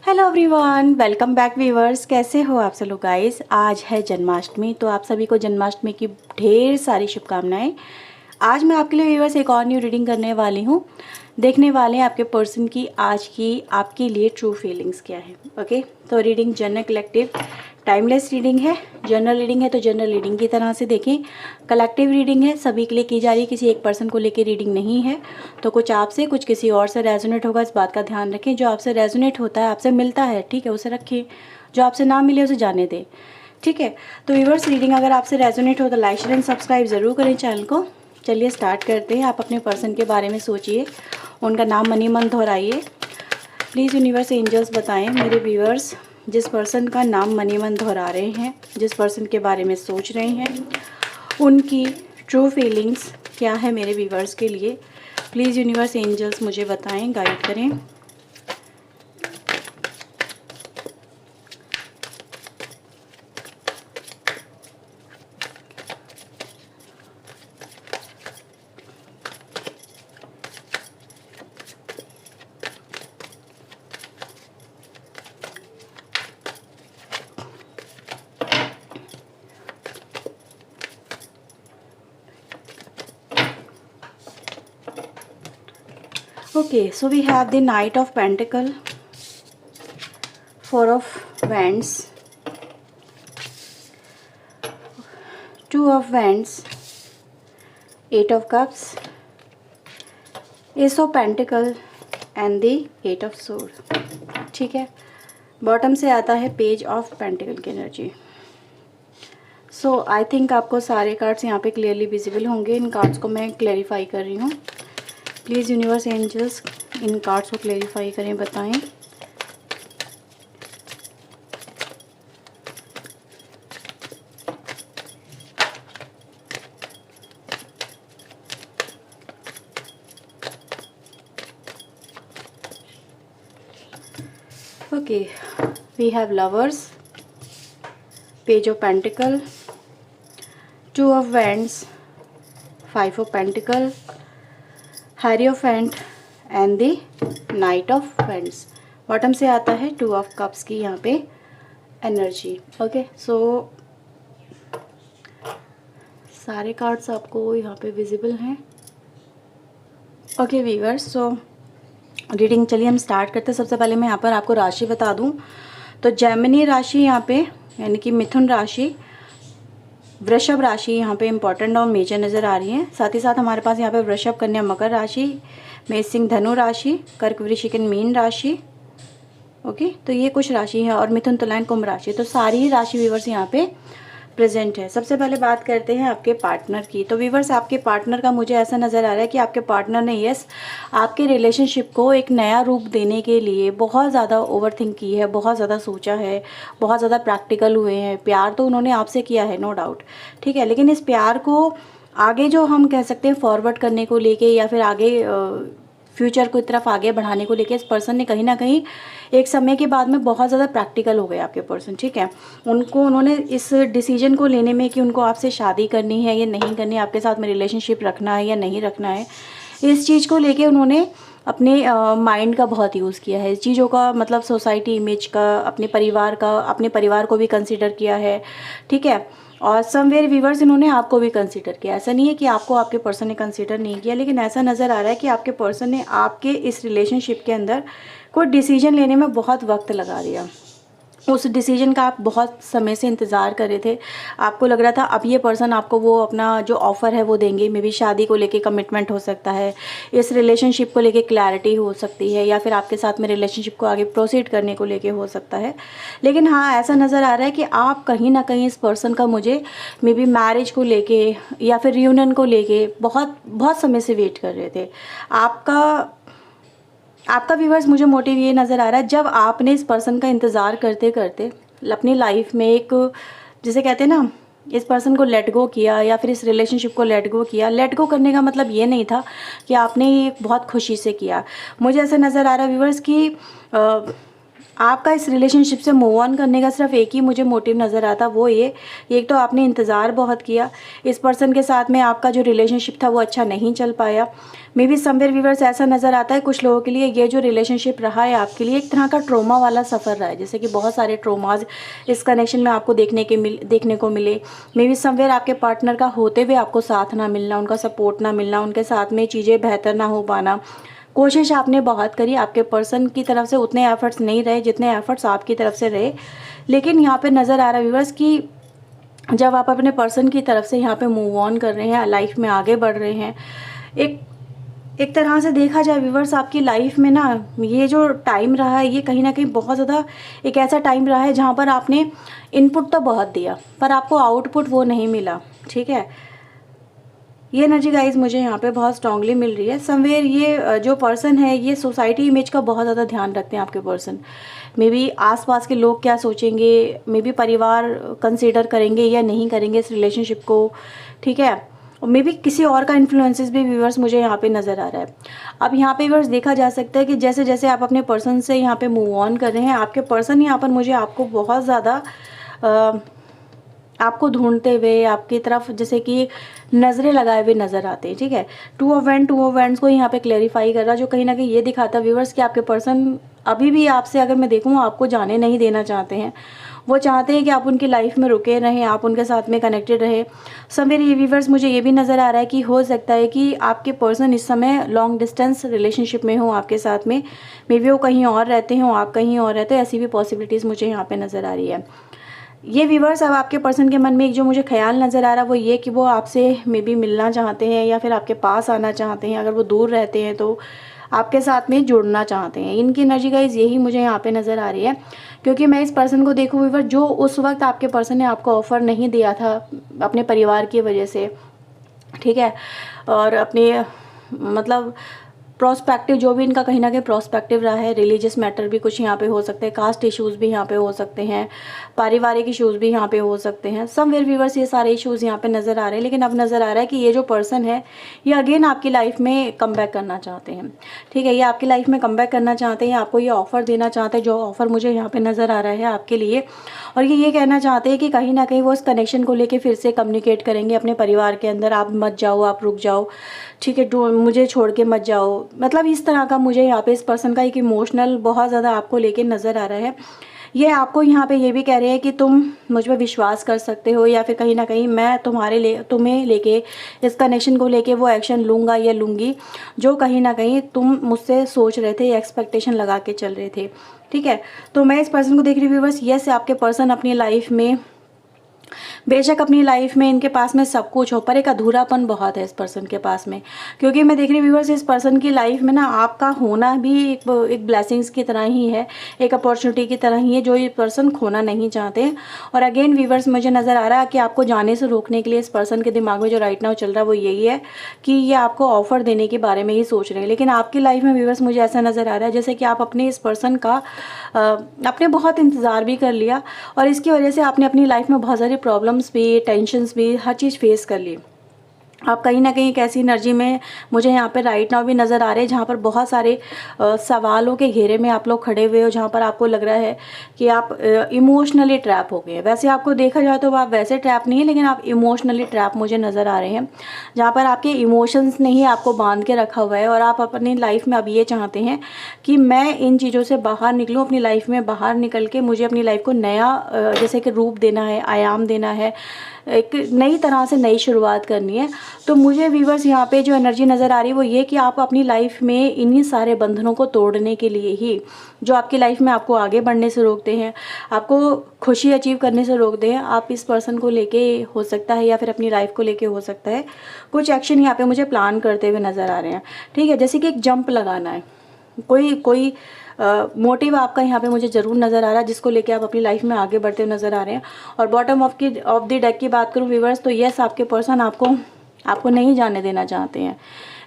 Hello everyone, welcome back viewers. कैसे हो आप सब लोग गाइस। आज है जन्माष्टमी, तो आप सभी को जन्माष्टमी की ढेर सारी शुभकामनाएं। आज मैं आपके लिए व्यूअर्स एक और न्यू रीडिंग करने वाली हूँ। देखने वाले हैं आपके पर्सन की आज की आपके लिए ट्रू फीलिंग्स क्या है। ओके, तो reading general collective timeless reading है। जनरल रीडिंग है तो जनरल रीडिंग की तरह से देखें। कलेक्टिव रीडिंग है, सभी के लिए की जा रही है, किसी एक पर्सन को लेकर रीडिंग नहीं है। तो कुछ आपसे कुछ किसी और से रेजोनेट होगा, इस बात का ध्यान रखें। जो आपसे रेजोनेट होता है, आपसे मिलता है, ठीक है, उसे रखिए। जो आपसे ना मिले उसे जाने दें, ठीक है। तो व्यूअर्स, रीडिंग अगर आपसे रेजोनेट हो तो लाइक शेयर एंड सब्सक्राइब ज़रूर करें चैनल को। चलिए स्टार्ट करते हैं। आप अपने पर्सन के बारे में सोचिए, उनका नाम मनी मन दोहराइए। प्लीज़ यूनिवर्स एंजल्स बताएं मेरे व्यूअर्स, जिस पर्सन का नाम मनी मन दोहरा रहे हैं, जिस पर्सन के बारे में सोच रहे हैं, उनकी ट्रू फीलिंग्स क्या है मेरे व्यूअर्स के लिए। प्लीज़ यूनिवर्स एंजल्स मुझे बताएं, गाइड करें। Okay, so we have the Knight of Pentacle, Four of Wands, Two of Wands, Eight of Cups, Ace of Pentacle and the Eight of Sword। ठीक है, बॉटम से आता है पेज ऑफ पेंटिकल की energy. So I think आपको सारे cards यहाँ पे क्लियरली विजिबल होंगे। इन कार्ड्स को मैं क्लैरिफाई कर रही हूँ। Please universe angels in cards को क्लैरिफाई करें, बताएं। Okay, we have lovers, page of pentacle, two of wands, five of pentacle, hierophant and the knight of wands. Bottom से आता है टू ऑफ कप्स की यहाँ पे एनर्जी। ओके, सो सारे कार्ड्स आपको यहाँ पे विजिबल हैं। ओके व्यूअर्स, सो रीडिंग चलिए हम स्टार्ट करते हैं। सबसे पहले मैं यहाँ पर आपको राशि बता दूँ तो जेमिनी राशि यहाँ पे यानी कि मिथुन राशि, वृषभ राशि यहाँ पे इम्पॉर्टेंट और मेजर नज़र आ रही है। साथ ही साथ हमारे पास यहाँ पे वृषभ, कन्या, मकर राशि, मेष, सिंह, धनु राशि, कर्क, वृश्चिक, मीन राशि। ओके, तो ये कुछ राशि है और मिथुन, तुला, कुंभ राशि। तो सारी ही राशि व्यूवर्स यहाँ पे प्रेजेंट है। सबसे पहले बात करते हैं आपके पार्टनर की। तो व्यूवर्स, आपके पार्टनर का मुझे ऐसा नज़र आ रहा है कि आपके पार्टनर ने यस आपके रिलेशनशिप को एक नया रूप देने के लिए बहुत ज़्यादा ओवरथिंक की है, बहुत ज़्यादा सोचा है, बहुत ज़्यादा प्रैक्टिकल हुए हैं। प्यार तो उन्होंने आपसे किया है, नो डाउट, ठीक है, लेकिन इस प्यार को आगे जो हम कह सकते हैं फॉरवर्ड करने को लेके या फिर आगे फ्यूचर को तरफ आगे बढ़ाने को लेके इस पर्सन ने कहीं ना कहीं एक समय के बाद में बहुत ज़्यादा प्रैक्टिकल हो गए आपके पर्सन, ठीक है। उन्होंने इस डिसीजन को लेने में कि उनको आपसे शादी करनी है या नहीं करनी है, आपके साथ में रिलेशनशिप रखना है या नहीं रखना है, इस चीज़ को लेके उन्होंने अपने माइंड का बहुत यूज़ किया है। इस चीज़ों का मतलब सोसाइटी इमेज का, अपने परिवार का, अपने परिवार को भी कंसिडर किया है, ठीक है। और समवेयर व्यूवर्स, इन्होंने आपको भी कंसीडर किया। ऐसा नहीं है कि आपको आपके पर्सन ने कंसीडर नहीं किया, लेकिन ऐसा नज़र आ रहा है कि आपके पर्सन ने आपके इस रिलेशनशिप के अंदर कोई डिसीजन लेने में बहुत वक्त लगा दिया। उस डिसीजन का आप बहुत समय से इंतज़ार कर रहे थे। आपको लग रहा था अब ये पर्सन आपको वो अपना जो ऑफ़र है वो देंगे। मे बी शादी को लेके कमिटमेंट हो सकता है, इस रिलेशनशिप को लेके क्लैरिटी हो सकती है, या फिर आपके साथ में रिलेशनशिप को आगे प्रोसीड करने को लेके हो सकता है। लेकिन हाँ, ऐसा नज़र आ रहा है कि आप कहीं ना कहीं इस पर्सन का मुझे मे बी मैरिज को लेके या फिर रियूनियन को लेके बहुत बहुत समय से वेट कर रहे थे। आपका व्यूवर्स, मुझे मोटिव ये नज़र आ रहा है, जब आपने इस पर्सन का इंतज़ार करते करते अपनी लाइफ में एक, जिसे कहते हैं ना, इस पर्सन को लेट गो किया या फिर इस रिलेशनशिप को लेट गो किया। लेट गो करने का मतलब ये नहीं था कि आपने ये बहुत खुशी से किया। मुझे ऐसा नज़र आ रहा है व्यूवर्स कि आपका इस रिलेशनशिप से मूव ऑन करने का सिर्फ एक ही मुझे मोटिव नज़र आता, वो ये एक तो आपने इंतज़ार बहुत किया, इस पर्सन के साथ में आपका जो रिलेशनशिप था वो अच्छा नहीं चल पाया। मे बी समवेयर वीवर्स ऐसा नज़र आता है कुछ लोगों के लिए ये जो रिलेशनशिप रहा है आपके लिए एक तरह का ट्रॉमा वाला सफ़र रहा है, जैसे कि बहुत सारे ट्रॉमाज इस कनेक्शन में आपको देखने को मिले। मे बी समवेयर आपके पार्टनर का होते हुए आपको साथ ना मिलना, उनका सपोर्ट ना मिलना, उनके साथ में चीज़ें बेहतर ना हो पाना। कोशिश आपने बहुत करी, आपके पर्सन की तरफ से उतने एफर्ट्स नहीं रहे जितने एफर्ट्स आपकी तरफ से रहे, लेकिन यहाँ पे नज़र आ रहा है व्यूअर्स कि जब आप अपने पर्सन की तरफ से यहाँ पे मूव ऑन कर रहे हैं, लाइफ में आगे बढ़ रहे हैं, एक तरह से देखा जाए व्यूअर्स आपकी लाइफ में ना ये जो टाइम रहा है ये कहीं ना कहीं बहुत ज़्यादा एक ऐसा टाइम रहा है जहाँ पर आपने इनपुट तो बहुत दिया पर आपको आउटपुट वो नहीं मिला। ठीक है, ये एनर्जी गाइज मुझे यहाँ पे बहुत स्ट्रांगली मिल रही है। समवेयर ये जो पर्सन है ये सोसाइटी इमेज का बहुत ज़्यादा ध्यान रखते हैं आपके पर्सन। मे बी आसपास के लोग क्या सोचेंगे, मे बी परिवार कंसीडर करेंगे या नहीं करेंगे इस रिलेशनशिप को। ठीक है, और मे बी किसी और का इन्फ्लुएंसेस भी व्यूअर्स मुझे यहाँ पे नज़र आ रहा है। अब यहाँ पे व्यूअर्स देखा जा सकता है कि जैसे जैसे आप अपने पर्सन से यहाँ पे मूव ऑन कर रहे हैं, आपके पर्सन यहाँ पर मुझे आपको बहुत ज़्यादा आपको ढूंढते हुए आपकी तरफ जैसे कि नज़रें लगाए हुए नज़र आते हैं। ठीक है, टू ऑफ वैंड्स को यहाँ पे क्लेरिफाई कर रहा, जो कहीं ना कहीं ये दिखाता है व्यूअर्स कि आपके पर्सन अभी भी आपसे अगर मैं देखूँ आपको जाने नहीं देना चाहते हैं। वो चाहते हैं कि आप उनकी लाइफ में रुके रहें, आप उनके साथ में कनेक्टेड रहें। समवेयर ये व्यूअर्स मुझे ये भी नज़र आ रहा है कि हो सकता है कि आपके पर्सन इस समय लॉन्ग डिस्टेंस रिलेशनशिप में हो आपके साथ में, मे बी वो कहीं और रहते हों, आप कहीं और रहते हो, ऐसी भी पॉसिबिलिटीज़ मुझे यहाँ पे नज़र आ रही है। ये व्यूअर्स अब आपके पर्सन के मन में एक जो मुझे ख्याल नज़र आ रहा है वो ये कि वो आपसे मे बी मिलना चाहते हैं या फिर आपके पास आना चाहते हैं। अगर वो दूर रहते हैं तो आपके साथ में जुड़ना चाहते हैं। इनकी एनर्जी गाइज यही मुझे यहाँ पे नज़र आ रही है, क्योंकि मैं इस पर्सन को देखूँ व्यूअर्स जो उस वक्त आपके पर्सन ने आपको ऑफ़र नहीं दिया था अपने परिवार की वजह से। ठीक है, और अपने मतलब प्रोस्पेक्टिव जो भी इनका कहीं ना कहीं प्रोस्पेक्टिव रहा है, रिलीजियस मैटर भी कुछ यहाँ पे हो सकते हैं, कास्ट इश्यूज़ भी यहाँ पे हो सकते हैं, पारिवारिक इश्यूज़ भी यहाँ पे हो सकते हैं। समवेयर व्यूअर्स ये सारे इश्यूज़ यहाँ पे नज़र आ रहे हैं, लेकिन अब नज़र आ रहा है कि ये जो पर्सन है ये अगेन आपकी लाइफ में कम बैक करना चाहते हैं। ठीक है, ये आपकी लाइफ में कम बैक करना चाहते हैं, आपको ये ऑफ़र देना चाहते हैं, जो ऑफ़र मुझे यहाँ पर नज़र आ रहा है आपके लिए। और ये कहना चाहते हैं कि कहीं ना कहीं वो इस कनेक्शन को लेकर फिर से कम्युनिकेट करेंगे अपने परिवार के अंदर, आप मत जाओ, आप रुक जाओ। ठीक है, मुझे छोड़ के मत जाओ, मतलब इस तरह का मुझे यहाँ पे इस पर्सन का एक इमोशनल बहुत ज़्यादा आपको लेके नज़र आ रहा है। ये आपको यहाँ पे ये भी कह रहे हैं कि तुम मुझ पर विश्वास कर सकते हो, या फिर कहीं ना कहीं मैं तुम्हें लेके इस कनेक्शन को लेके वो एक्शन लूँगा या लूँगी जो कहीं ना कहीं तुम मुझसे सोच रहे थे, एक्सपेक्टेशन लगा के चल रहे थे। ठीक है, तो मैं इस पर्सन को देख रही हूँ व्यूअर्स, यस आपके पर्सन अपनी लाइफ में बेशक अपनी लाइफ में इनके पास में सब कुछ हो पर एक अधूरापन बहुत है इस पर्सन के पास में, क्योंकि मैं देख रही हूँ व्यूअर्स इस पर्सन की लाइफ में ना आपका होना भी एक ब्लेसिंग्स की तरह ही है, एक अपॉर्चुनिटी की तरह ही है जो ये पर्सन खोना नहीं चाहते। और अगेन व्यूअर्स मुझे नज़र आ रहा है कि आपको जाने से रोकने के लिए इस पर्सन के दिमाग में जो राइट नाउ चल रहा है वो यही है कि ये आपको ऑफर देने के बारे में ही सोच रहे हैं। लेकिन आपकी लाइफ में व्यूअर्स मुझे ऐसा नज़र आ रहा है जैसे कि आप अपने इस पर्सन का आपने बहुत इंतज़ार भी कर लिया और इसकी वजह से आपने अपनी लाइफ में बहुत सारी प्रॉब्लम्स भी, टेंशन्स भी, हर चीज़ फेस कर ली। आप कहीं ना कहीं एक ऐसी एनर्जी में मुझे यहाँ पे राइट नाउ भी नज़र आ रहे हैं जहाँ पर बहुत सारे सवालों के घेरे में आप लोग खड़े हुए हो, जहाँ पर आपको लग रहा है कि आप इमोशनली ट्रैप हो गए हैं। वैसे आपको देखा जाए तो आप वैसे ट्रैप नहीं है, लेकिन आप इमोशनली ट्रैप मुझे नज़र आ रहे हैं, जहाँ पर आपके इमोशंस ने ही आपको बांध के रखा हुआ है और आप अपनी लाइफ में अब ये चाहते हैं कि मैं इन चीज़ों से बाहर निकलूँ, अपनी लाइफ में बाहर निकल के मुझे अपनी लाइफ को नया जैसे कि रूप देना है, आयाम देना है, एक नई तरह से नई शुरुआत करनी है। तो मुझे व्यूअर्स यहाँ पे जो एनर्जी नज़र आ रही है वो ये कि आप अपनी लाइफ में इन्हीं सारे बंधनों को तोड़ने के लिए ही, जो आपकी लाइफ में आपको आगे बढ़ने से रोकते हैं, आपको खुशी अचीव करने से रोकते हैं, आप इस पर्सन को लेके हो सकता है या फिर अपनी लाइफ को लेके हो सकता है कुछ एक्शन यहाँ पे मुझे प्लान करते हुए नज़र आ रहे हैं। ठीक है, जैसे कि एक जंप लगाना है, कोई मोटिव आपका यहाँ पे मुझे ज़रूर नज़र आ रहा है जिसको लेके आप अपनी लाइफ में आगे बढ़ते हुए नज़र आ रहे हैं। और बॉटम ऑफ द डेक की बात करूँ व्यूअर्स तो यस आपके पर्सन आपको नहीं जाने देना चाहते हैं।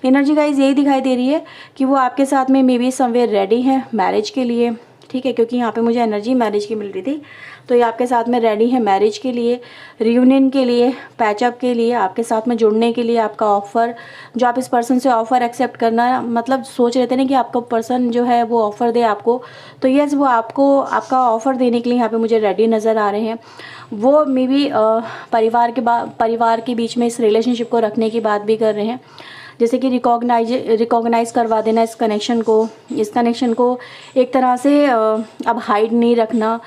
एनर्जी गाइज यही दिखाई दे रही है कि वो आपके साथ में मे बी समवेयर रेडी है मैरिज के लिए, ठीक है, क्योंकि यहाँ पे मुझे एनर्जी मैरिज की मिल रही थी। तो ये आपके साथ में रेडी है मैरिज के लिए, रियूनियन के लिए, पैचअप के लिए, आपके साथ में जुड़ने के लिए। आपका ऑफ़र जो आप इस पर्सन से ऑफ़र एक्सेप्ट करना मतलब सोच रहे थे ना कि आपका पर्सन जो है वो ऑफ़र दे आपको, तो यस वो आपको आपका ऑफ़र देने के लिए यहाँ पे मुझे रेडी नज़र आ रहे हैं। वो मे बी परिवार के बीच में इस रिलेशनशिप को रखने की बात भी कर रहे हैं, जैसे कि रिकॉग्नाइज करवा देना इस कनेक्शन को एक तरह से अब हाइड नहीं रखना,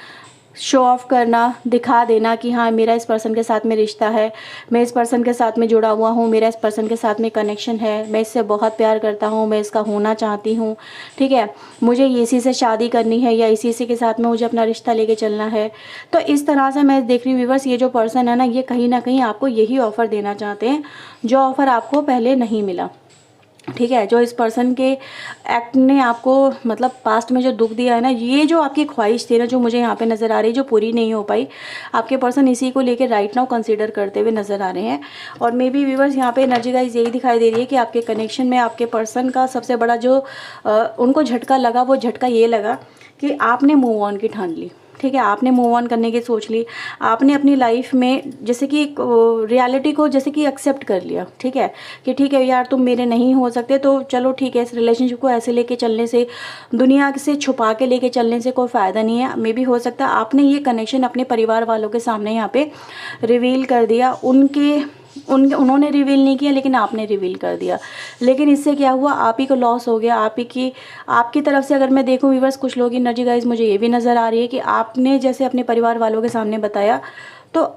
शो ऑफ करना, दिखा देना कि हाँ मेरा इस पर्सन के साथ में रिश्ता है, मैं इस पर्सन के साथ में जुड़ा हुआ हूँ, मेरा इस पर्सन के साथ में कनेक्शन है, मैं इससे बहुत प्यार करता हूँ, मैं इसका होना चाहती हूँ, ठीक है, मुझे इसी से शादी करनी है या इसी के साथ में मुझे अपना रिश्ता लेके चलना है। तो इस तरह से मैं देख रही हूँ व्यूअर्स, ये जो पर्सन है ना ये कहीं ना कहीं आपको यही ऑफ़र देना चाहते हैं जो ऑफ़र आपको पहले नहीं मिला, ठीक है। जो इस पर्सन के एक्ट ने आपको मतलब पास्ट में जो दुख दिया है ना, ये जो आपकी ख्वाहिश थी ना जो मुझे यहाँ पे नज़र आ रही है जो पूरी नहीं हो पाई, आपके पर्सन इसी को लेके राइट नाउ कंसीडर करते हुए नज़र आ रहे हैं। और मे बी व्यूअर्स यहाँ पे एनर्जी गाइस यही दिखाई दे रही है कि आपके कनेक्शन में आपके पर्सन का सबसे बड़ा जो उनको झटका लगा, वो झटका ये लगा कि आपने मूव ऑन की ठान ली, ठीक है, आपने मूव ऑन करने की सोच ली, आपने अपनी लाइफ में जैसे कि एक रियलिटी को जैसे कि एक्सेप्ट कर लिया, ठीक है, कि ठीक है यार तुम मेरे नहीं हो सकते तो चलो ठीक है, इस रिलेशनशिप को ऐसे लेके चलने से, दुनिया से छुपा के लेके चलने से कोई फ़ायदा नहीं है। मे बी हो सकता है आपने ये कनेक्शन अपने परिवार वालों के सामने यहाँ पे रिवील कर दिया, उन्होंने रिवील नहीं किया लेकिन आपने रिवील कर दिया, लेकिन इससे क्या हुआ, आप ही को लॉस हो गया, आपकी तरफ से। अगर मैं देखूं व्यूअर्स, कुछ लोग एनर्जी गाइस मुझे ये भी नज़र आ रही है कि आपने जैसे अपने परिवार वालों के सामने बताया तो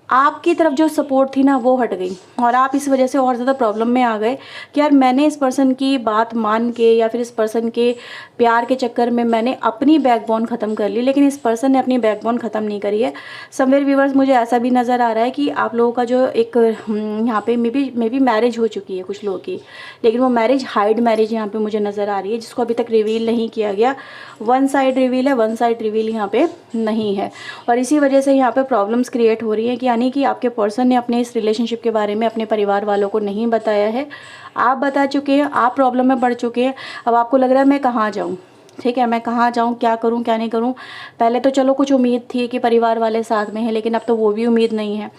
आपकी तरफ जो सपोर्ट थी ना वो हट गई और आप इस वजह से और ज़्यादा प्रॉब्लम में आ गए कि यार मैंने इस पर्सन की बात मान के या फिर इस पर्सन के प्यार के चक्कर में मैंने अपनी बैकबोन ख़त्म कर ली, लेकिन इस पर्सन ने अपनी बैकबोन ख़त्म नहीं करी है। समवेयर व्यूअर्स मुझे ऐसा भी नज़र आ रहा है कि आप लोगों का जो एक यहाँ पे मे बी मैरिज हो चुकी है कुछ लोगों की, लेकिन वो मैरिज हाइड मैरिज यहाँ पे मुझे नज़र आ रही है जिसको अभी तक रिवील नहीं किया गया। वन साइड रिवील है, वन साइड रिवील यहाँ पे नहीं है और इसी वजह से यहाँ पे प्रॉब्लम्स क्रिएट हो रही हैं कि यानी कि आपके पर्सन ने अपने इस रिलेशनशिप के बारे में अपने परिवार वालों को नहीं बताया है, आप बता चुके हैं, आप प्रॉब्लम में पड़ चुके हैं। अब आपको लग रहा है मैं कहाँ जाऊँ, ठीक है, मैं कहाँ जाऊँ, क्या करूँ क्या नहीं करूँ। पहले तो चलो कुछ उम्मीद थी कि परिवार वाले साथ में हैं, लेकिन अब तो वो भी उम्मीद नहीं है।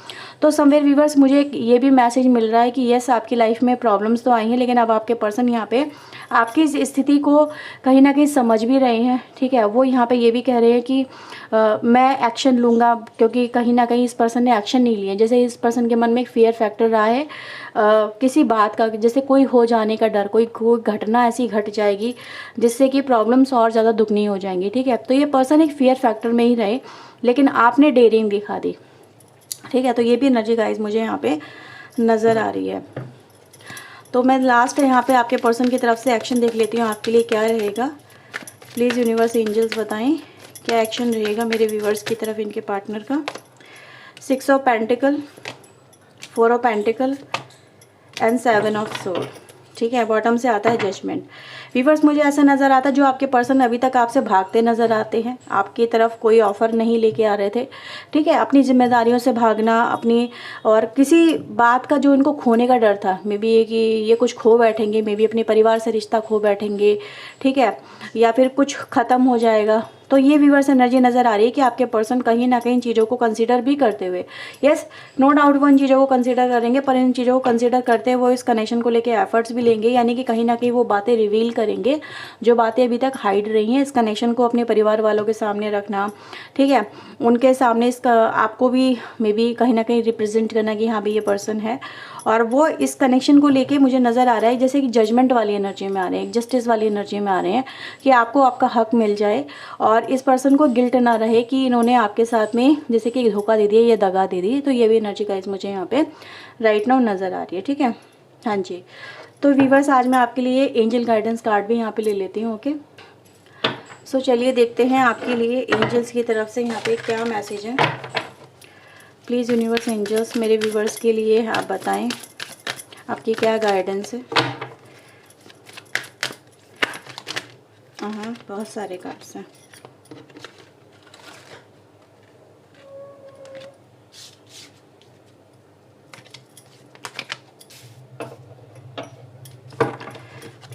तो समवेयर व्यूअर्स मुझे ये भी मैसेज मिल रहा है कि यस आपकी लाइफ में प्रॉब्लम्स तो आई हैं, लेकिन अब आपके पर्सन यहाँ पे आपकी इस स्थिति को कहीं ना कहीं समझ भी रहे हैं, ठीक है। वो यहाँ पे ये भी कह रहे हैं कि मैं एक्शन लूँगा, क्योंकि कहीं ना कहीं इस पर्सन ने एक्शन नहीं लिया। जैसे इस पर्सन के मन में एक फियर फैक्टर रहा है किसी बात का, जैसे कोई हो जाने का डर, कोई घटना ऐसी घट जाएगी जिससे कि प्रॉब्लम्स और ज़्यादा दुगनी हो जाएंगी, ठीक है। तो ये पर्सन एक फियर फैक्टर में ही रहे, लेकिन आपने डेयरिंग दिखा दी, ठीक है। तो ये भी एनर्जी गाइस मुझे यहाँ पे नज़र आ रही है। तो मैं लास्ट यहाँ पे आपके पर्सन की तरफ से एक्शन देख लेती हूँ, आपके लिए क्या रहेगा। प्लीज़ यूनिवर्स एंजल्स बताएं क्या एक्शन रहेगा मेरे व्यूवर्स की तरफ इनके पार्टनर का। 6 of pentacle, 4 of pentacle and 7 of sword, ठीक है। बॉटम से आता है जजमेंट। व्यूअर्स मुझे ऐसा नज़र आता है जो आपके पर्सन अभी तक आपसे भागते नज़र आते हैं, आपकी तरफ कोई ऑफ़र नहीं लेके आ रहे थे, ठीक है। अपनी जिम्मेदारियों से भागना, अपनी और किसी बात का जो इनको खोने का डर था, मे बी ये कि ये कुछ खो बैठेंगे, मे बी अपने परिवार से रिश्ता खो बैठेंगे, ठीक है, या फिर कुछ ख़त्म हो जाएगा। तो ये व्यूअर्स एनर्जी नज़र आ रही है कि आपके पर्सन कहीं ना कहीं चीज़ों को कंसीडर भी करते हुए, यस नो डाउट वो इन चीज़ों को कंसीडर करेंगे, पर इन चीज़ों को कंसीडर करते हुए वो इस कनेक्शन को लेके एफर्ट्स भी लेंगे, यानी कि कहीं ना कहीं वो बातें रिवील करेंगे जो बातें अभी तक हाइड रही हैं। इस कनेक्शन को अपने परिवार वालों के सामने रखना, ठीक है, उनके सामने इसका आपको भी मे बी कहीं ना कहीं रिप्रेजेंट करना कि हाँ भी ये पर्सन है। और वो इस कनेक्शन को लेके मुझे नज़र आ रहा है जैसे कि जजमेंट वाली एनर्जी में आ रहे हैं, जस्टिस वाली एनर्जी में आ रहे हैं कि आपको आपका हक मिल जाए और इस पर्सन को गिल्ट ना रहे कि इन्होंने आपके साथ में जैसे कि धोखा दे दिया या दगा दे दी। तो ये भी एनर्जी गाइस मुझे यहाँ पे राइट नाउ नज़र आ रही है, ठीक है। हाँ जी, तो व्यूअर्स आज मैं आपके लिए एंजल गाइडेंस कार्ड भी यहाँ पे ले लेती हूँ, ओके। सो चलिए देखते हैं आपके लिए एंजल्स की तरफ से यहाँ पे क्या मैसेज है। प्लीज़ यूनिवर्स एंजल्स मेरे व्यूअर्स के लिए आप बताएं आपकी क्या गाइडेंस है। हाँ बहुत सारे कार्ड्स हैं।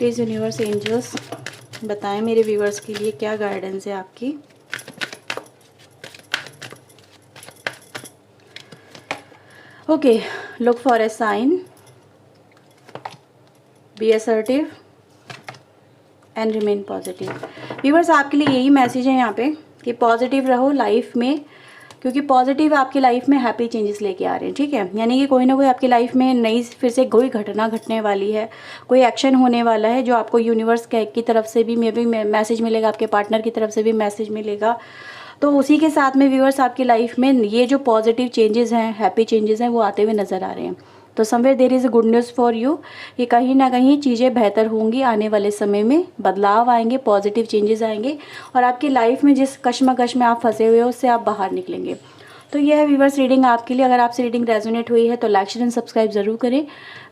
प्लीज़ यूनिवर्स एंजल्स बताएं मेरे व्यूअर्स के लिए क्या गाइडेंस है आपकी। Okay, look for a sign, be assertive and remain positive. Viewers आपके लिए यही मैसेज है यहाँ पे कि पॉजिटिव रहो लाइफ में, क्योंकि पॉजिटिव आपकी लाइफ में हैप्पी चेंजेस लेके आ रहे हैं, ठीक है। यानी कि कोई ना कोई आपकी लाइफ में नई फिर से कोई घटना घटने वाली है, कोई एक्शन होने वाला है जो आपको यूनिवर्स की तरफ से भी मैसेज मिलेगा, आपके पार्टनर की तरफ से भी मैसेज मिलेगा। तो उसी के साथ में व्यूअर्स आपकी लाइफ में ये जो पॉजिटिव चेंजेस हैं, हैप्पी चेंजेस हैं, वो आते हुए नज़र आ रहे हैं। तो somewhere there is a good news for you, कि कहीं ना कहीं चीज़ें बेहतर होंगी, आने वाले समय में बदलाव आएंगे, पॉजिटिव चेंजेस आएंगे और आपकी लाइफ में जिस कश्मकश में आप फंसे हुए हो उससे आप बाहर निकलेंगे। तो यह है व्यूअर्स रीडिंग आपके लिए। अगर आपसे रीडिंग रेजोनेट हुई है तो लाइक शेयर एंड सब्सक्राइब जरूर करें।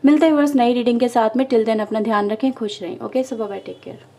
मिलते हैं व्यूअर्स नई रीडिंग के साथ में। टिल देन अपना ध्यान रखें, खुश रहें। ओके, सो बाय बाय, टेक केयर।